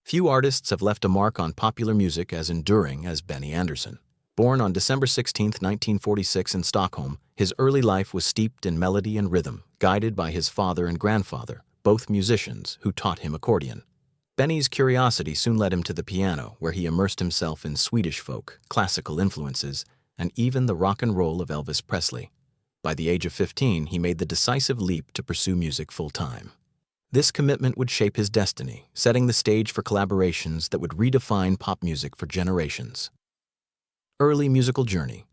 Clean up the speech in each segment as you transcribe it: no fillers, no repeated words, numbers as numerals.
Few artists have left a mark on popular music as enduring as Benny Andersson. Born on December 16, 1946 in Stockholm, his early life was steeped in melody and rhythm, guided by his father and grandfather, both musicians, who taught him accordion. Benny's curiosity soon led him to the piano, where he immersed himself in Swedish folk, classical influences, and even the rock and roll of Elvis Presley. By the age of 15, he made the decisive leap to pursue music full-time. This commitment would shape his destiny, setting the stage for collaborations that would redefine pop music for generations. Early musical journey.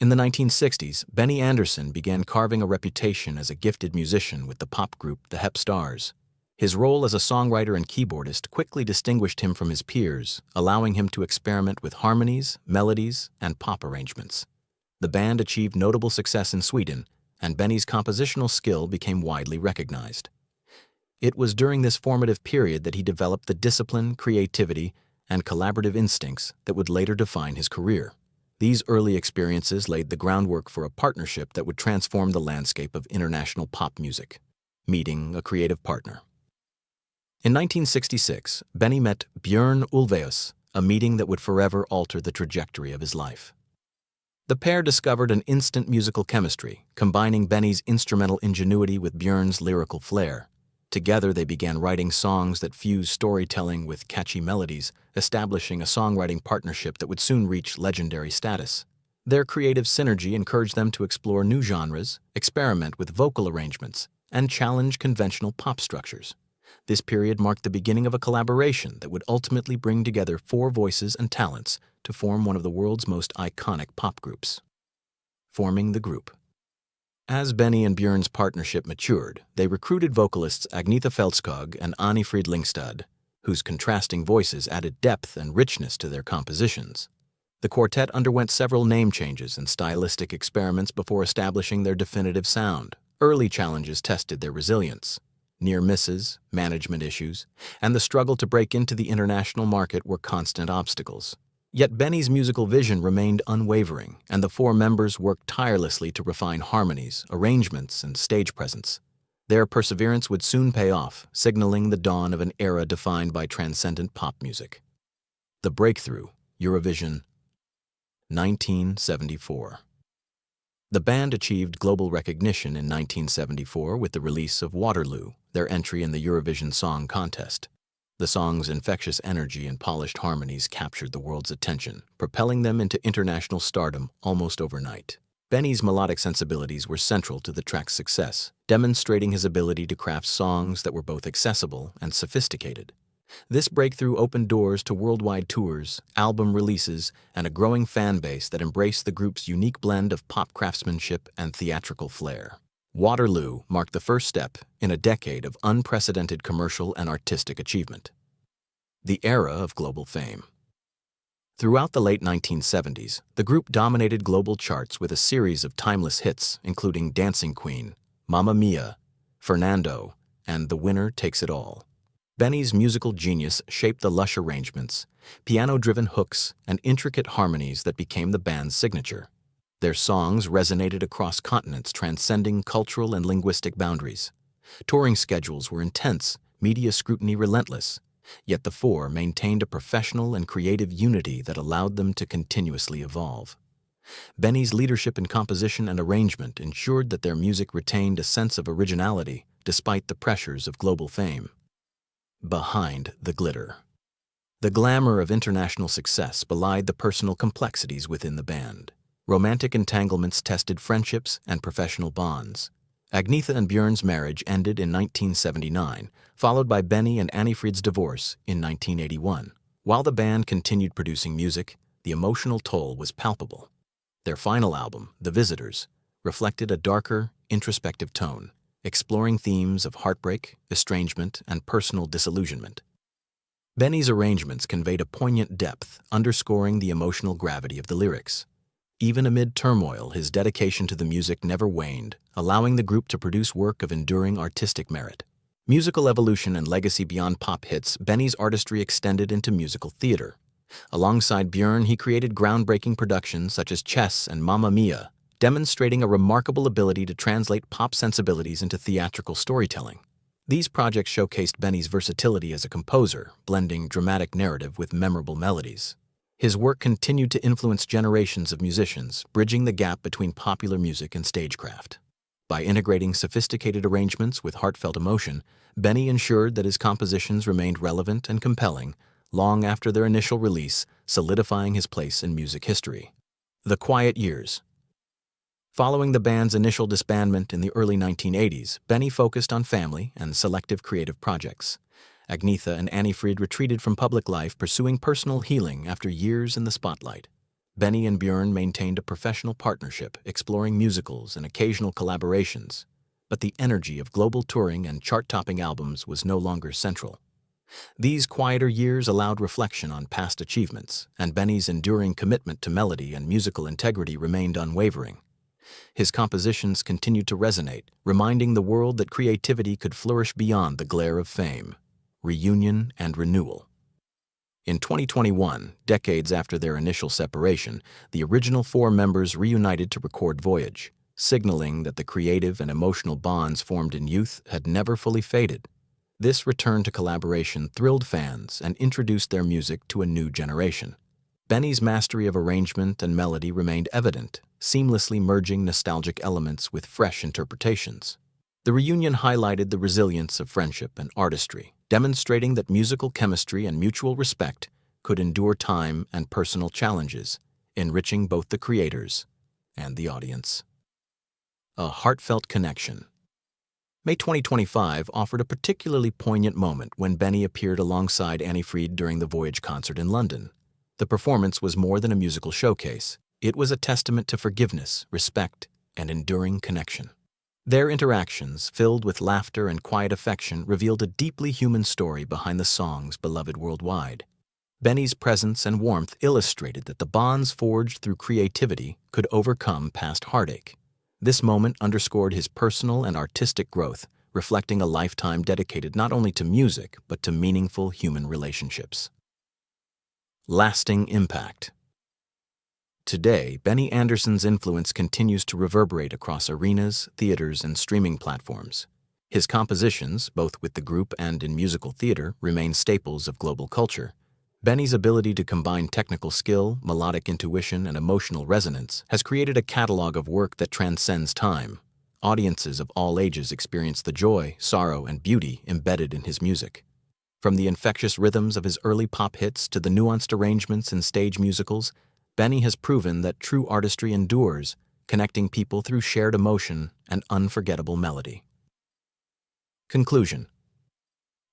In the 1960s, Benny Andersson began carving a reputation as a gifted musician with the pop group the Hep Stars. His role as a songwriter and keyboardist quickly distinguished him from his peers, allowing him to experiment with harmonies, melodies, and pop arrangements. The band achieved notable success in Sweden, and Benny's compositional skill became widely recognized. It was during this formative period that he developed the discipline, creativity, and collaborative instincts that would later define his career. These early experiences laid the groundwork for a partnership that would transform the landscape of international pop music. Meeting a creative partner. In 1966, Benny met Björn Ulvaeus, a meeting that would forever alter the trajectory of his life. The pair discovered an instant musical chemistry, combining Benny's instrumental ingenuity with Björn's lyrical flair. Together, they began writing songs that fused storytelling with catchy melodies, establishing a songwriting partnership that would soon reach legendary status. Their creative synergy encouraged them to explore new genres, experiment with vocal arrangements, and challenge conventional pop structures. This period marked the beginning of a collaboration that would ultimately bring together four voices and talents to form one of the world's most iconic pop groups. Forming the group. As Benny and Björn's partnership matured, they recruited vocalists Agnetha Fältskog and Anni-Frid Lyngstad, whose contrasting voices added depth and richness to their compositions. The quartet underwent several name changes and stylistic experiments before establishing their definitive sound. Early challenges tested their resilience. Near misses, management issues, and the struggle to break into the international market were constant obstacles. Yet Benny's musical vision remained unwavering, and the four members worked tirelessly to refine harmonies, arrangements, and stage presence. Their perseverance would soon pay off, signaling the dawn of an era defined by transcendent pop music. The breakthrough, Eurovision, 1974. The band achieved global recognition in 1974 with the release of Waterloo, their entry in the Eurovision Song Contest. The song's infectious energy and polished harmonies captured the world's attention, propelling them into international stardom almost overnight. Benny's melodic sensibilities were central to the track's success, demonstrating his ability to craft songs that were both accessible and sophisticated. This breakthrough opened doors to worldwide tours, album releases, and a growing fan base that embraced the group's unique blend of pop craftsmanship and theatrical flair. Waterloo marked the first step in a decade of unprecedented commercial and artistic achievement. The era of global fame. Throughout the late 1970s, the group dominated global charts with a series of timeless hits, including Dancing Queen, Mamma Mia, Fernando, and The Winner Takes It All. Benny's musical genius shaped the lush arrangements, piano-driven hooks, and intricate harmonies that became the band's signature. Their songs resonated across continents, transcending cultural and linguistic boundaries. Touring schedules were intense, media scrutiny relentless, yet the four maintained a professional and creative unity that allowed them to continuously evolve. Benny's leadership in composition and arrangement ensured that their music retained a sense of originality despite the pressures of global fame. Behind the glitter. The glamour of international success belied the personal complexities within the band. Romantic entanglements tested friendships and professional bonds. Agnetha and Björn's marriage ended in 1979, followed by Benny and Anni-Frid's divorce in 1981. While the band continued producing music, the emotional toll was palpable. Their final album, The Visitors, reflected a darker, introspective tone, exploring themes of heartbreak, estrangement, and personal disillusionment. Benny's arrangements conveyed a poignant depth, underscoring the emotional gravity of the lyrics. Even amid turmoil, his dedication to the music never waned, allowing the group to produce work of enduring artistic merit. Musical evolution and legacy beyond pop hits, Benny's artistry extended into musical theater. Alongside Björn, he created groundbreaking productions such as Chess and Mamma Mia, demonstrating a remarkable ability to translate pop sensibilities into theatrical storytelling. These projects showcased Benny's versatility as a composer, blending dramatic narrative with memorable melodies. His work continued to influence generations of musicians, bridging the gap between popular music and stagecraft. By integrating sophisticated arrangements with heartfelt emotion, Benny ensured that his compositions remained relevant and compelling long after their initial release, solidifying his place in music history. The quiet years. Following the band's initial disbandment in the early 1980s, Benny focused on family and selective creative projects. Agnetha and Annifrid retreated from public life, pursuing personal healing after years in the spotlight. Benny and Björn maintained a professional partnership, exploring musicals and occasional collaborations, but the energy of global touring and chart-topping albums was no longer central. These quieter years allowed reflection on past achievements, and Benny's enduring commitment to melody and musical integrity remained unwavering. His compositions continued to resonate, reminding the world that creativity could flourish beyond the glare of fame. Reunion and renewal. In 2021, decades after their initial separation, the original four members reunited to record Voyage, signaling that the creative and emotional bonds formed in youth had never fully faded. This return to collaboration thrilled fans and introduced their music to a new generation. Benny's mastery of arrangement and melody remained evident, seamlessly merging nostalgic elements with fresh interpretations. The reunion highlighted the resilience of friendship and artistry, demonstrating that musical chemistry and mutual respect could endure time and personal challenges, enriching both the creators and the audience. A heartfelt connection. May 2025 offered a particularly poignant moment when Benny appeared alongside Annifrid during the Voyage concert in London. The performance was more than a musical showcase. It was a testament to forgiveness, respect, and enduring connection. Their interactions, filled with laughter and quiet affection, revealed a deeply human story behind the songs beloved worldwide. Benny's presence and warmth illustrated that the bonds forged through creativity could overcome past heartache. This moment underscored his personal and artistic growth, reflecting a lifetime dedicated not only to music but to meaningful human relationships. Lasting impact. Today, Benny Andersson's influence continues to reverberate across arenas, theaters, and streaming platforms. His compositions, both with the group and in musical theater, remain staples of global culture. Benny's ability to combine technical skill, melodic intuition, and emotional resonance has created a catalog of work that transcends time. Audiences of all ages experience the joy, sorrow, and beauty embedded in his music. From the infectious rhythms of his early pop hits to the nuanced arrangements in stage musicals, Benny has proven that true artistry endures, connecting people through shared emotion and unforgettable melody. Conclusion.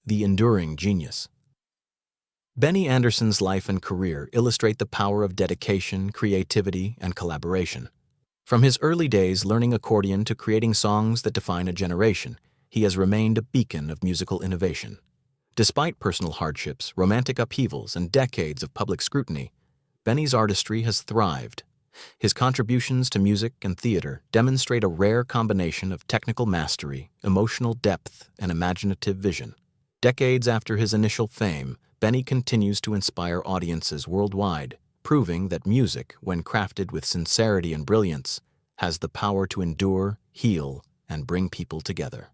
The enduring genius. Benny Andersson's life and career illustrate the power of dedication, creativity, and collaboration. From his early days learning accordion to creating songs that define a generation, he has remained a beacon of musical innovation. Despite personal hardships, romantic upheavals, and decades of public scrutiny, Benny's artistry has thrived. His contributions to music and theater demonstrate a rare combination of technical mastery, emotional depth, and imaginative vision. Decades after his initial fame, Benny continues to inspire audiences worldwide, proving that music, when crafted with sincerity and brilliance, has the power to endure, heal, and bring people together.